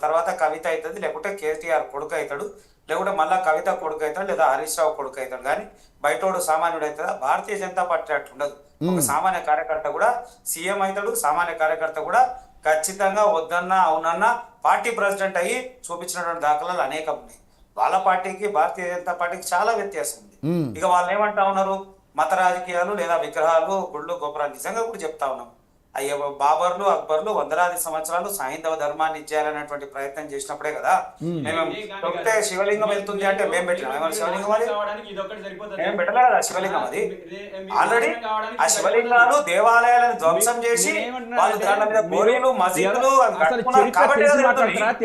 తర్వాత కవిత అవుతుంది, లేకుంటే కేటీఆర్ కొడుకు అవుతాడు, లేకుంటే మళ్ళా కవిత కొడుకు అవుతాడు, లేదా హరీష్ రావు కొడుకు అవుతాడు. కానీ బయటోడు సామాన్యుడు అవుతుందా? భారతీయ జనతా పార్టీ అట్లా ఉండదు. ఒక సామాన్య కార్యకర్త కూడా సీఎం అవుతాడు, సామాన్య కార్యకర్త కూడా ఖచ్చితంగా వద్దన్నా అవునన్నా పార్టీ ప్రెసిడెంట్ అయ్యి చూపించినటువంటి దాఖలాలు అనేకం ఉన్నాయి. వాళ్ళ పార్టీకి భారతీయ జనతా పార్టీకి చాలా వ్యత్యాసం ఉంది. ఇక వాళ్ళు ఏమంటా ఉన్నారు, మత రాజకీయాలు లేదా విగ్రహాలు, గుళ్ళు, గోపురాలు. నిజంగా కూడా చెప్తా ఉన్నాం, అయ్యో బాబర్లు, అక్బర్లు వందలాది సంవత్సరాలు హైందవ ధర్మాన్ని ఇచ్చేయాలనేటువంటి ప్రయత్నం చేసినప్పుడే కదా మేము చెప్తే శివలింగం వెళ్తుంది అంటే మేము పెట్టినాం. శివలింగం అది మేము పెట్టలే కదా శివలింగం. అది ఆల్రెడీ ఆ శివలింగాలు దేవాలయాలను ధ్వంసం చేసి వాళ్ళు దాని మీద గోరీలు, మసీదులు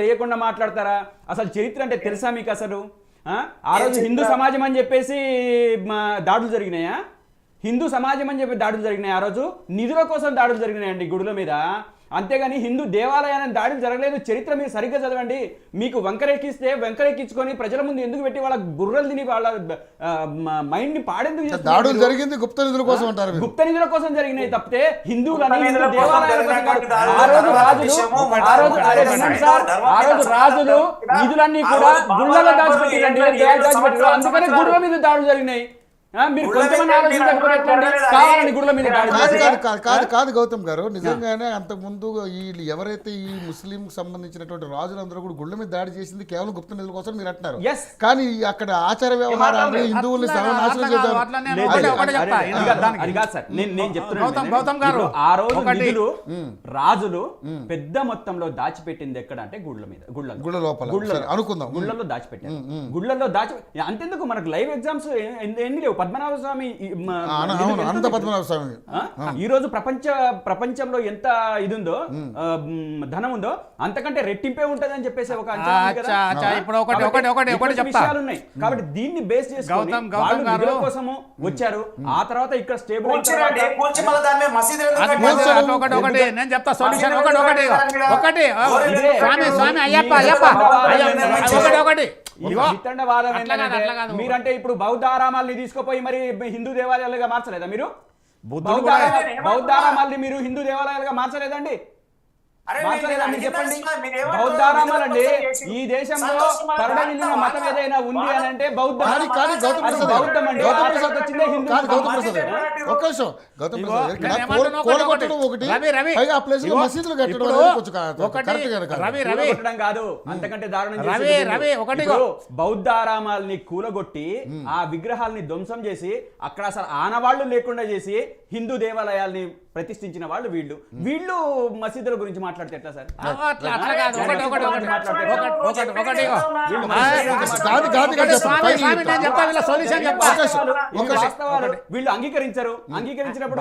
తెలియకుండా మాట్లాడతారా? అసలు చరిత్ర అంటే తెలుసా మీకు? అసలు ఆ రోజు హిందూ సమాజం అని చెప్పేసి దాడులు జరిగినాయా? హిందూ సమాజం అని చెప్పి దాడులు జరిగినాయి. ఆ రోజు నిధుల కోసం దాడులు జరిగినాయండి గుడుల మీద, అంతేగాని హిందూ దేవాలయాన్ని దాడులు జరగలేదు. చరిత్ర మీరు సరిగ్గా చదవండి. మీకు వంకరెక్కిస్తే వంకరెక్కించుకొని ప్రజల ముందు ఎందుకు పెట్టి వాళ్ళ బుర్రలు తిని వాళ్ళ మైండ్ ని పాడేందుకు? దాడులు జరిగింది గుప్త నిధుల కోసం అంటారు. గుప్త నిధుల కోసం జరిగినాయి తప్పితే హిందువులని హిందూ దేవాలయాల కోసం కాదు. ఆ రోజు రాజులు నిధులన్నీ కూడా గుళ్ళలో దాచిపెట్టారండి, దాచిపెట్టారు. అందుకనే గుడుల మీద దాడులు జరిగినాయి. కాదు గౌతమ్ గారు, నిజంగానే అంతకుముందు వీళ్ళు ఎవరైతే ఈ ముస్లిం సంబంధించినటువంటి రాజులందరూ కూడా గుళ్ళ మీద దాడి చేసింది కేవలం గుప్త నిధుల కోసం మీరు అంటున్నారు. కానీ అక్కడ ఆచార వ్యవహారాన్ని హిందువుల్ని సర్వనాశనం చేద్దాం. ఆ రోజు నిధులు రాజులు పెద్ద మొత్తంలో దాచిపెట్టింది ఎక్కడ అంటే గుళ్ళ మీద, గుళ్ళ లోపల అనుకుందాం, గుళ్ళల్లో దాచిపెట్టారు. గుళ్ళల్లో అంతెందుకు మనకు లైవ్ ఎగ్జామ్స్ ఎన్ని లేవు. పద్మనాభ స్వామి ఈ రోజు ప్రపంచంలో ఎంత ఇది ఉందో, ధనం ఉందో అంతకంటే రెట్టింపే ఉంటది అని చెప్పేసి ఒక విషయాలు ఉన్నాయి. కాబట్టి దీన్ని బేస్ చేసుకొని కోసము వచ్చారు. ఆ తర్వాత ఇక్కడ స్టేబుల్ నేను చెప్తా సొల్యూషన్ ఒకటి మీరంటే ఇప్పుడు బౌద్ధ ఆరామాల్ని తీసుకుపోయి మరి హిందూ దేవాలయాలుగా మార్చలేదా? మీరు బౌద్ధ ఆరామాల్ని మీరు హిందూ దేవాలయాలుగా మార్చలేదండి? చెప్పండి. బౌద్ధారామాలండి ఈ దేశంలో కరడవిల్లిన మతం ఏదైనా ఉంది అని అంటే బౌద్ధం అండి. కాదు, అంతకంటే దారుణం. బౌద్ధారామాల్ని కూలగొట్టి ఆ విగ్రహాల్ని ధ్వంసం చేసి అక్కడ అసలు ఆనవాళ్లు లేకుండా చేసి హిందూ దేవాలయాల్ని ప్రతిష్ఠించిన వాళ్ళు వీళ్ళు మసీదుల గురించి మాట్లాడితే ఎట్లా సార్? వీళ్ళు అంగీకరించరు. అంగీకరించినప్పుడు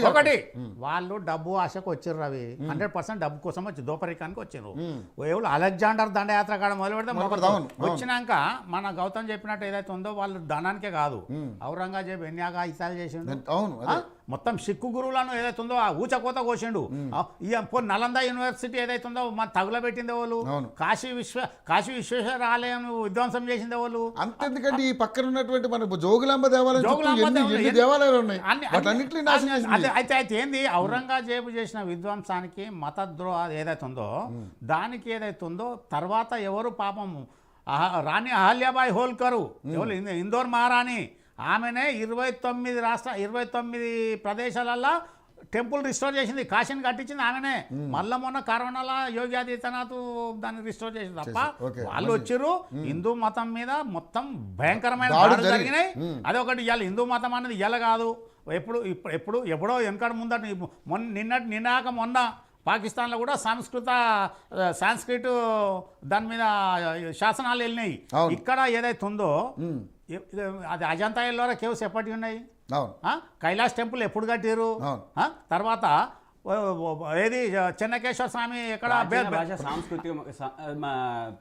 ఒకటి వాళ్ళు డబ్బు ఆశకు వచ్చారు రవి, 100% డబ్బు కోసం వచ్చి దోపరికానికి వచ్చారు. అలెగ్జాండర్ దండయాత్ర కాడ మొదలు పెడితే వచ్చినాక మన గౌతమ్ చెప్పినట్టు ఏదైతే ఉందో వాళ్ళు ధనానికే కాదు, ఔరంగజేబు ఎన్యాగా ఇసాలు చేసిండు. మొత్తం సిక్కు గురువులను ఏదైతే ఉందో ఆ ఊచకోత కోసిండు. నలంద యూనివర్సిటీ ఏదైతే ఉందో మన తగులబెట్టింది వాళ్ళు, కాశీ విశ్వేశ్వర ఆలయం విధ్వంసం చేసింది వాళ్ళు. అంతెందుకంటే ఈ పక్కన ఉన్నటువంటి మన జోగులాంబ దేవాలయాలు ఉన్నాయి. అయితే ఏంది ఔరంగజేబు చేసిన విధ్వంసానికి మతద్రోహ ఏదైతే ఉందో దానికి ఏదైతే ఉందో తర్వాత ఎవరు పాపము రాణి అహల్యాబాయి హోల్కరు, ఎవరు ఇందోర్ మహారాణి, ఆమెనే 29 ప్రదేశాలలో టెంపుల్ రిస్టోర్ చేసింది, కాశీని కట్టించింది ఆమెనే. మళ్ళా మొన్న కరోనాలో యోగి ఆదిత్యనాథ్ దాన్ని రిస్టోర్ చేసింది తప్ప వాళ్ళు వచ్చారు. హిందూ మతం మీద మొత్తం భయంకరమైన దాడులు జరిగినాయి. అదొకటి. ఇవాళ హిందూ మతం అనేది ఇలా కాదు, ఎప్పుడో వెనకడ ముందట నిన్నాక మొన్న పాకిస్తాన్లో కూడా సాంస్క్రిట్ దాని మీద శాసనాలు వెళ్ళినాయి. ఇక్కడ ఏదైతే ఉందో అది అజంతా ఎల్లోరా కేవ్స్ ఎప్పటివి ఉన్నాయి, కైలాస్ టెంపుల్ ఎప్పుడు కట్టారు, తర్వాత ఏది చెన్నకేశ్వర స్వామి ఎక్కడ సాంస్కృతిక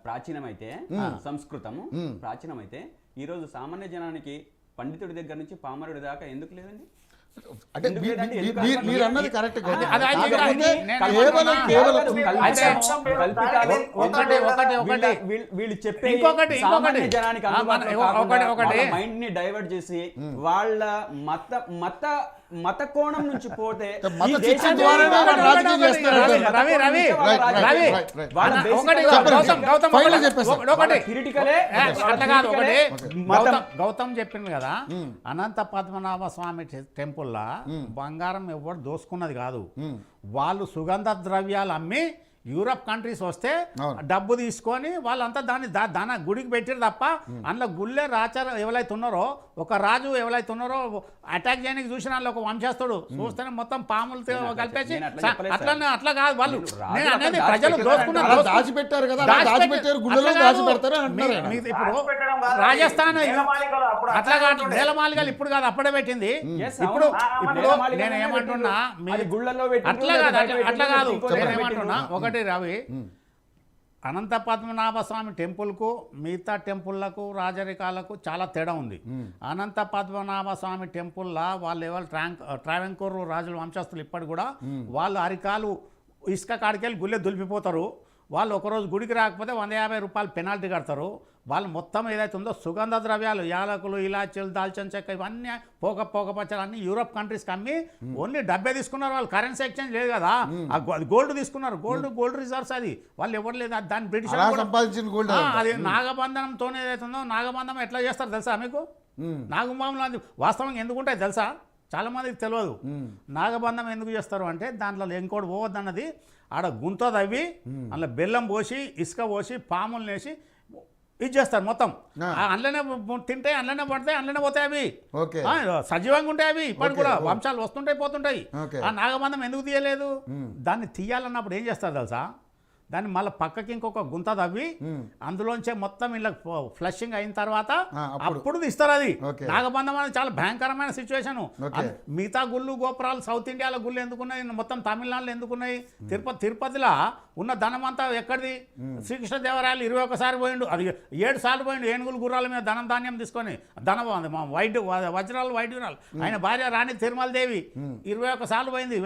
ప్రాచీనమైతే సంస్కృతము ప్రాచీనమైతే ఈరోజు సామాన్య జనానికి పండితుడి దగ్గర నుంచి పామరుడి దాకా ఎందుకు లేదండి? అంటే ఎందుకు లేదండి? ఎందుకు మీరు అన్నది కరెక్ట్ అది వీళ్ళు చెప్పే ఇంకొకటి జనానికి మైండ్ ని డైవర్ట్ చేసి వాళ్ళ మత కోణం నుంచి పోతే మత శిక్షణ ద్వారానే వాళ్ళు రాజకీయం చేస్తున్నారు. గౌతమ్ చెప్పింది కదా, అనంత పద్మనాభ స్వామి టెంపుల్లా బంగారం ఎవరు దోసుకున్నది కాదు, వాళ్ళు సుగంధ ద్రవ్యాలు అమ్మి యూరప్ కంట్రీస్ వస్తే డబ్బు తీసుకొని వాళ్ళంతా దాని గుడికి పెట్టారు తప్ప అందులో గుళ్ళే రాచారు ఎవరైతే ఉన్నారో, ఒక రాజు ఎవరైతే ఉన్నారో అటాక్ చేయడానికి చూసిన వాళ్ళు ఒక వంశస్థుడు చూస్తేనే మొత్తం పాములతో కలిపేసి అట్లా కాదు వాళ్ళు అనేది ప్రజలు దాచిపెట్టారు కదా, దాచిపెట్టారు గుళ్ళలో దాచిపెడతారు అంటున్నారు. ఇప్పుడు రాజస్థాన్ అట్లా కాదు, నేలమాలిగలు ఇప్పుడు కాదు అప్పుడే పెట్టింది. ఇప్పుడు నేను ఏమంటున్నా అట్లా కాదు నేను ఏమంటున్నా ఒకటి రవి, అనంత పద్మనాభ స్వామి టెంపుల్కు మిగతా టెంపుల్లకు రాజరికాలకు చాలా తేడా ఉంది. అనంత పద్మనాభ స్వామి టెంపుల్లా వాళ్ళు ఎవరు ట్రావెంకోర్ రాజుల వంశస్థులు ఇప్పటి కూడా వాళ్ళు అరికాలు ఇసుక కాడికెళ్ళి గుళ్ళే దులిపిపోతారు. వాళ్ళు ఒకరోజు గుడికి రాకపోతే 150 రూపాయలు పెనాల్టీ కడతారు. వాళ్ళు మొత్తం ఏదైతే ఉందో సుగంధ ద్రవ్యాలు యాలకులు ఇలాచీలు దాల్చిన చెక్క ఇవన్నీ పోక పచ్చలు అన్ని యూరప్ కంట్రీస్కి అమ్మి ఓన్లీ డబ్బే తీసుకున్నారు. వాళ్ళు కరెన్సీ ఎక్స్చేంజ్ లేదు కదా, గోల్డ్ తీసుకున్నారు. గోల్డ్ రిజర్వ్స్ అది వాళ్ళు ఎవరు లేదు, దాన్ని బ్రిటిష్ అది నాగబంధనంతోనే ఏదైతే ఉందో, నాగబంధనం ఎట్లా చేస్తారు తెలుసా మీకు? నాగబంధనం అది వాస్తవంగా ఎందుకుంటాయి తెలుసా? చాలా మందికి తెలియదు. నాగబంధం ఎందుకు చేస్తారు అంటే దాంట్లో ఇంకోటి పోవద్దన్నది, ఆడ గుంత తవ్వి అందులో బెల్లం పోసి ఇసుక పోసి పాములు వేసి ఇది చేస్తారు మొత్తం. అందులోనే తింటాయి, అందులోనే పడతాయి, అందులోనే పోతాయి. అవి సజీవంగా ఉంటాయి. అవి ఇప్పటికి కూడా వంశాలు వస్తుంటాయి పోతుంటాయి. ఆ నాగబంధం ఎందుకు తీయలేదు? దాన్ని తీయాలన్నప్పుడు ఏం చేస్తారు తెలుసా? దాన్ని మళ్ళీ పక్కకి ఇంకొక గుంత తవ్వి అందులోంచే మొత్తం ఇలా ఫ్లషింగ్ అయిన తర్వాత అప్పుడు తీస్తారు. అది నాగబంధం అనేది చాలా భయంకరమైన సిచ్యువేషన్. మిగతా గుళ్ళు గోపురాలు సౌత్ ఇండియాలో గుళ్ళు ఎందుకున్నాయి, మొత్తం తమిళనాడులో ఎందుకున్నాయి? తిరుపతిలో ఉన్న ధనం అంతా ఎక్కడిది? శ్రీకృష్ణదేవరాయలు 21 సార్లు పోయిండు, అది 7 సార్లు పోయిండు ఏనుగులు గుర్రాల మీద ధనం ధాన్యం తీసుకొని. వజ్రాలు వైడ్యూరాలు ఆయన భార్య రాణి తిరుమల దేవి 21 సార్లు పోయింది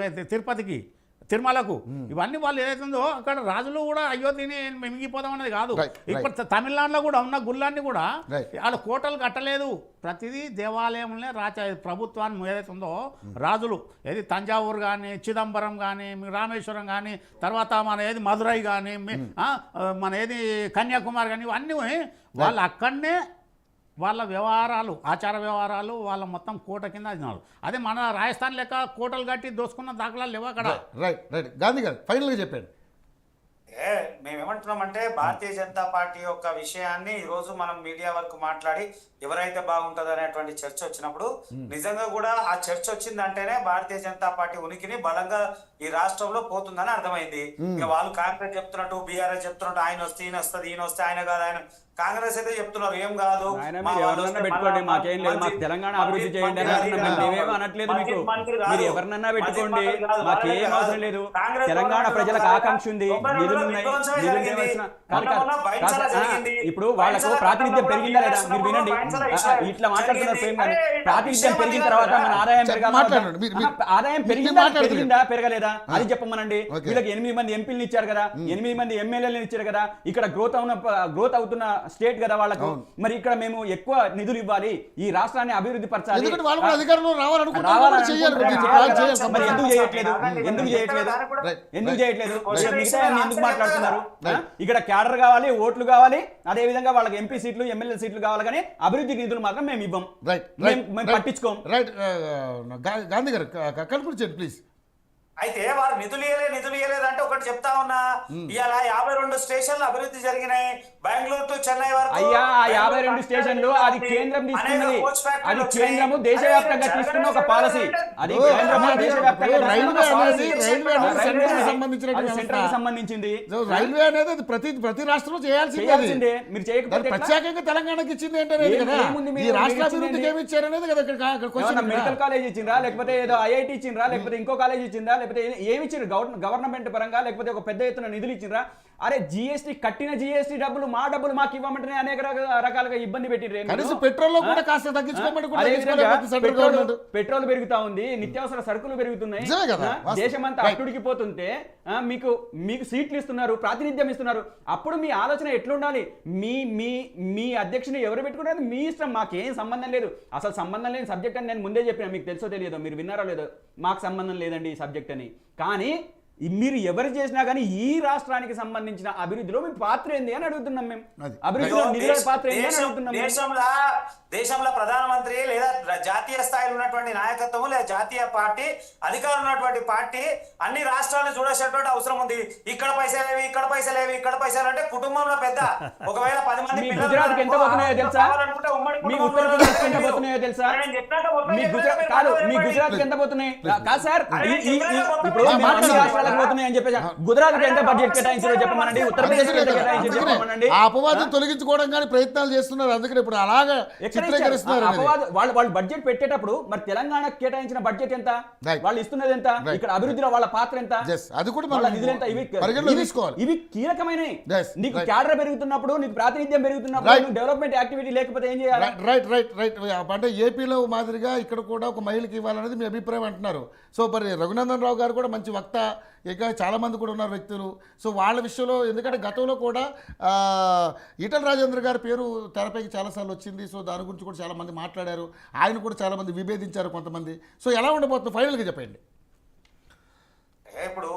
తిరుమలకు. ఇవన్నీ వాళ్ళు ఏదైతుందో అక్కడ రాజులు కూడా అయ్యో తిని మింగిపోదాం అనేది కాదు. ఇప్పుడు తమిళనాడులో కూడా ఉన్న గుళ్ళన్నీ కూడా వాళ్ళ కోటలు కట్టలేదు. ప్రతిదీ దేవాలయంలో ప్రభుత్వాన్ని ఏదైతే ఉందో రాజులు ఏది తంజావూరు కానీ, చిదంబరం కానీ, రామేశ్వరం కానీ, తర్వాత మన ఏది మదురై కానీ, మన ఏది కన్యాకుమారి కానీ, ఇవన్నీ వాళ్ళు అక్కడనే వాళ్ళ వ్యవహారాలు ఆచార వ్యవహారాలు వాళ్ళ మొత్తం కోట కింద అదినాడు. అదే మన రాజస్థాన్ లెక్క కోటలు కట్టి దోసుకున్న దాఖలాలు లేవు అక్కడ. రైట్ గాంధీ గారు ఫైనల్గా చెప్పండి. మేమేమంటున్నామంటే భారతీయ జనతా పార్టీ యొక్క విషయాన్ని ఈ రోజు మనం మీడియా వరకు మాట్లాడి ఎవరైతే బాగుంటుంది అనేటువంటి చర్చ వచ్చినప్పుడు నిజంగా కూడా ఆ చర్చ వచ్చిందంటేనే భారతీయ జనతా పార్టీ ఉనికిని బలంగా ఈ రాష్ట్రంలో పోతుందని అర్థమైంది. ఇక వాళ్ళు కాంగ్రెస్ చెప్తున్నట్టు, బీఆర్ఎస్ చెప్తున్నట్టు ఆయన వస్తే ఈయన వస్తుంది, ఈయన వస్తే ఆయన కాదు, ఆయన కాంగ్రెస్ అయితే చెప్తున్నారు ఏం కాదు పెట్టుకోండి, మాకేం లేదు, మాకు తెలంగాణ అభివృద్ధి చేయండి మేమేమో అనట్లేదు. మీకు మీరు ఎవరినన్నా పెట్టుకోండి, మాకేం అవసరం లేదు. తెలంగాణ ప్రజలకు ఆకాంక్ష ఉంది, ఇప్పుడు వాళ్ళకు ప్రాతినిధ్యం పెరిగిందా లేదా మీరు వినండి. ఇట్లా మాట్లాడుతున్నారు ప్రేమ్ గారు. ప్రాతినిధ్యం పెరిగిన తర్వాత మన ఆదాయం ఆదాయం పెరిగిందా పెరగలేదా అది చెప్పమనండి. వీళ్ళకి 8 మంది ఎంపీలను ఇచ్చారు కదా, 8 మంది ఎమ్మెల్యేలను ఇచ్చారు కదా. ఇక్కడ గ్రోత్ అవుతున్న స్టేట్ కదా వాళ్ళకు. మరి ఇక్కడ మేము ఎక్కువ నిధులు ఇవ్వాలి, ఈ రాష్ట్రాన్ని అభివృద్ధి పరచాలి. ఎందుకు చేయట్లేదు ఎందుకు మాట్లాడుతున్నారు? ఇక్కడ క్యాడర్ కావాలి, ఓట్లు కావాలి, అదే విధంగా వాళ్ళకి ఎంపీ సీట్లు, ఎమ్మెల్యే సీట్లు కావాలి, కానీ అభివృద్ధి నిధులు మాత్రం మేము ఇవ్వం, మేము పట్టించుకోం. రైట్ గాంధీ గారు కన్క్లూడ్ ప్లీజ్. అయితే వారు నిధులు ఇవ్వలేదు అంటే ఒకటి చెప్తా ఉన్నా, ఇవాళ 52 స్టేషన్లు అభివృద్ధి జరిగినాయి బెంగళూరు టు చెన్నై వరకు. అయ్యా 52 స్టేషన్లు అది కేంద్రం తీసుకున్నది, అది కేంద్రము దేశవ్యాప్తంగా తీసుకున్న ఒక పాలసీ. అది సంబంధించింది. రైల్వే అనేది ప్రతి రాష్ట్రంలో చేయాల్సిందే. మీరు చేయకపోతే ప్రత్యేకంగా తెలంగాణకి ఇచ్చింది ఏంటనేది కదా, ఈ రాష్ట్ర అభివృద్ధికి ఏమి ఇచ్చారనేది కదా. మెడికల్ కాలేజ్ ఇచ్చిందా, లేకపోతే ఏదో ఐఐటి ఇచ్చిందా, లేకపోతే ఇంకో కాలేజ్ ఇచ్చిందా, లేకపోతే ఏమి ఇచ్చారు గవర్నమెంట్ పరంగా, లేకపోతే ఒక పెద్ద ఎత్తున నిధులు ఇచ్చిరా? అరే జిఎస్టీ కట్టిన జిఎస్టీ డబ్బులు మా డబ్బులు మాకు ఇవ్వమంటే అనేక రకాలుగా ఇబ్బంది పెట్టిర్రు. కనీసం పెట్రోల్ లో కూడా కాస్త తగ్గించుకోమని కూడా తగ్గించుకోలేకపోతే సెంట్రల్ గవర్నమెంట్. పెట్రోల్ పెరుగుతా ఉంది, నిత్యావసర సరుకులు పెరుగుతున్నాయి, నిజమే కదా, దేశమంతా అట్టుడికిపోతుంటే మీకు మీకు సీట్లు ఇస్తున్నారు, ప్రాతినిధ్యం ఇస్తున్నారు. అప్పుడు మీ ఆలోచన ఎట్లుండాలి? మీ మీ మీ అధ్యక్షుని ఎవరు పెట్టుకున్నారు మీ ఇష్టం, మాకేం సంబంధం లేదు. అసలు సంబంధం లేని సబ్జెక్ట్ అని నేను ముందే చెప్పిన, మీకు తెలుసో తెలియదో, మీరు విన్నారో లేదో, మాకు సంబంధం లేదండి ఈ సబ్జెక్ట్ అని. కానీ మీరు ఎవరు చేసినా కానీ ఈ రాష్ట్రానికి సంబంధించిన అభివృద్ధిలో మీ పాత్ర ఏంది అని అడుగుతున్నాం మేము. అభివృద్ధిలో నిధుల పాత్ర ఏంది అని అడుగుతున్నాం. దేశంలో ప్రధానమంత్రి లేదా జాతీయ స్థాయిలో ఉన్నటువంటి నాయకత్వం లేదా జాతీయ పార్టీ అధికారం ఉన్నటువంటి పార్టీ అన్ని రాష్ట్రాలను చూడాల్సినటువంటి అవసరం ఉంది. ఇక్కడ పైసలేవి, ఇక్కడ పైసలేవి, ఇక్కడ పైసలు అంటే కుటుంబంలో పెద్ద ఒకవేళ 10 మంది గుజరాత్ ఎంత పోతున్నాయో తెలుసా? మీ ఉత్తరప్రదేశ్ ఎంత పోతున్నాయో తెలుసా? మీ గుజరాత్ కాదు, మీ గుజరాత్ ఎంత పోతున్నాయి కాదు సార్, ఇప్పుడు రాష్ట్రాలకు పోతున్నాయి అని చెప్పేసి గుజరాత్ ఎంత బడ్జెట్ కేటాయించారో చెప్పమనండి, ఉత్తరప్రదేశ్ ఎంత కేటాయించారో చెప్పమనండి. ఆ అపవాదం తొలగించుకోవడం కానీ ప్రయత్నాలు చేస్తున్నారు. అందుకని ఇప్పుడు అలాగా వాళ్ళు బడ్జెట్ పెట్టేటప్పుడు మరి తెలంగాణ కేటాయించిన బడ్జెట్ ఎంత, వాళ్ళు ఇస్తున్నది ఎంత, ఇక్కడ అభివృద్ధిలో వాళ్ళ పాత్ర ఎంత, అది కూడా నిధులు ఎంత, ఇవి కీలకమైనవి. నీకు క్యాడర్ పెరుగుతున్నప్పుడు, నీకు ప్రాతినిధ్యం పెరుగుతున్నప్పుడు, డెవలప్మెంట్ యాక్టివిటీ లేకపోతే ఏం చేయాలి? రైట్ అంటే ఏపీలో మాదిరిగా ఇక్కడ కూడా ఒక మహిళకి ఇవ్వాలనేది మీ అభిప్రాయం అంటున్నారు. సో మరి రఘునందన్ రావు గారు కూడా మంచి వక్త, ఇంకా చాలామంది కూడా ఉన్నారు వ్యక్తులు. సో వాళ్ళ విషయంలో, ఎందుకంటే గతంలో కూడా ఈటల రాజేంద్ర గారి పేరు తెరపైకి చాలాసార్లు వచ్చింది. సో దాని గురించి కూడా చాలామంది మాట్లాడారు, ఆయన కూడా చాలామంది విభేదించారు కొంతమంది. సో ఎలా ఉండబోతుంది ఫైనల్గా చెప్పండి. ఇప్పుడు